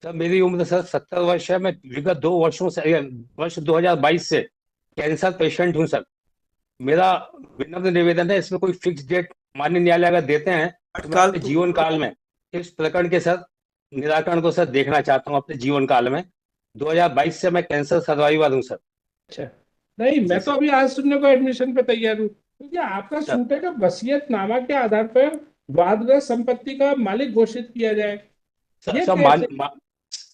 Sir मेरी उम्र sir 70 वर्ष है। मैं विगत 2 वर्षों से वर्ष 2022 से कैंसर पेशेंट हूँ सर। मेरा विनम्र निवेदन है, इसमें कोई फिक्स डेट माननीय न्यायालय अगर देते हैं तो मैं तत्काल अपने तो जीवन काल में इस प्रकरण के सर निराकरण को सर देखना चाहता हूँ अपने जीवन काल में। 2022 से मैं कैंसर सर्वाइवर हूँ सर। अच्छा। नहीं, जी मैं तो सर। अभी आज सुनने को एडमिशन पे तैयार हूँ, क्योंकि आपका सर सूट है कि वसीयतनामा के आधार पर वादग्रस्त संपत्ति का मालिक घोषित किया जाए। सर ये सर कैसे?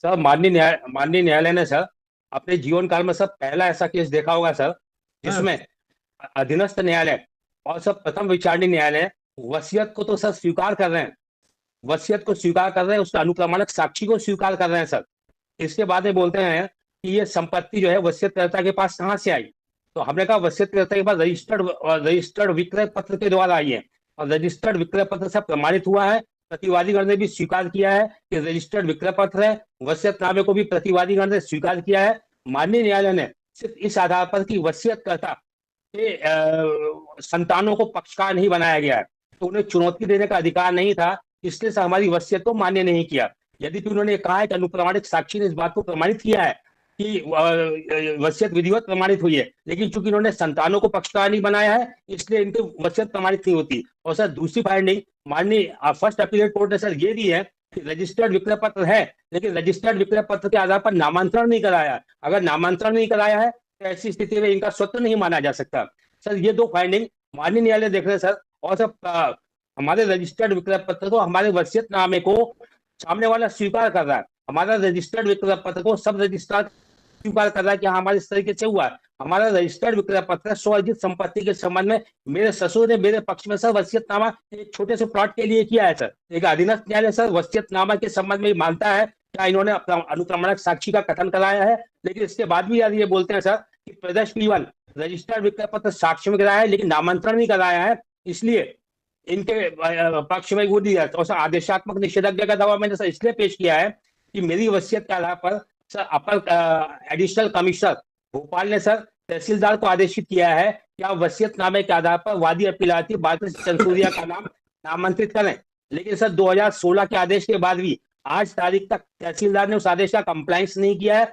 सर माननीय न्यायालय ने सर अपने जीवन काल में सर पहला ऐसा केस देखा होगा सर, हाँ। जिसमें अधीनस्थ न्यायालय और सब प्रथम विचारणीय न्यायालय वसीयत को तो सर स्वीकार कर रहे हैं। वसीयत को स्वीकार कर रहे हैं, उसके अनुप्रमाणक साक्षी को स्वीकार कर रहे हैं सर। इसके बाद में बोलते हैं कि ये संपत्ति जो है वसीयतकर्ता के पास कहाँ से आई। तो हमने कहा वसीयतकर्ता के पास रजिस्टर्ड विक्रय पत्र के द्वारा आई है, और रजिस्टर्ड विक्रय पत्र से प्रमाणित हुआ है। प्रतिवादीगण ने भी स्वीकार किया है कि रजिस्टर्ड विक्रय पत्र है। वसीयतनामे को भी प्रतिवादीगण ने स्वीकार किया है। माननीय न्यायालय ने सिर्फ इस आधार पर कि वसीयतकर्ता के संतानों को पक्षकार नहीं बनाया गया है, तो उन्हें चुनौती देने का अधिकार नहीं था, इसलिए से हमारी वसीयत को मान्य नहीं किया। यदि उन्होंने कहा है कि अनुप्रमाणित साक्षी ने इस बात को प्रमाणित किया है कि वसीयत विधिवत प्रमाणित हुई है, लेकिन चूंकि इन्होंने संतानों को पक्षकार नहीं बनाया है, इसलिए इनकी वसीयत प्रमाणित नहीं होती। और सर दूसरी फाइंडिंग माननीय फर्स्ट अपीलेट कोर्ट ने सर ये दी है कि रजिस्टर्ड विक्रय पत्र है, लेकिन रजिस्टर्ड विक्रय पत्र के आधार पर नामांतरण नहीं कराया। अगर नामांतरण नहीं कराया है तो ऐसी स्थिति में इनका स्वतः नहीं माना जा सकता। सर ये दो फाइंडिंग माननीय न्यायालय देख रहे हैं सर। और सर हमारे रजिस्टर्ड विक्रय पत्र को, हमारे वसीयतनामे को सामने वाला स्वीकार कर रहा है। हमारा रजिस्टर्ड विक्रय पत्र को सब रजिस्ट्रार स्वीकार कर रहा है कि हाँ हमारे इस तरीके से हुआ है। हमारा रजिस्टर्ड विक्रय पत्र स्वअर्जित संपत्ति के संबंध में मेरे ससुर ने मेरे पक्ष में सर वसीयतनामा एक छोटे से प्लॉट के लिए किया है सर। एक अधीनस्थ न्यायालय सर वसीयतनामा के संबंध में मानता है क्या इन्होंने अनुप्रमाणक साक्षी का कथन कराया है, लेकिन इसके बाद भी यार ये बोलते हैं सर कि प्रदेश P1 रजिस्टर्ड विक्रय पत्र साक्ष्य में कराया है लेकिन नामांतरण नहीं कराया है, इसलिए इनके पक्ष में वो दिया। और सर आदेशात्मक निषेधाज्ञा का दावा मैंने सर इसलिए पेश किया है कि मेरी वसीयत के आधार पर सर अपर एडिशनल कमिश्नर भोपाल ने सर तहसीलदार को आदेशित किया है कि आप वसीयतनामे के आधार पर वादी अपीलाती बालकृष्ण चंसूरिया का नाम नामांकित करें। लेकिन सर 2016 के आदेश के बाद भी आज तारीख तक तहसीलदार ने उस आदेश का कंप्लायंस नहीं किया है।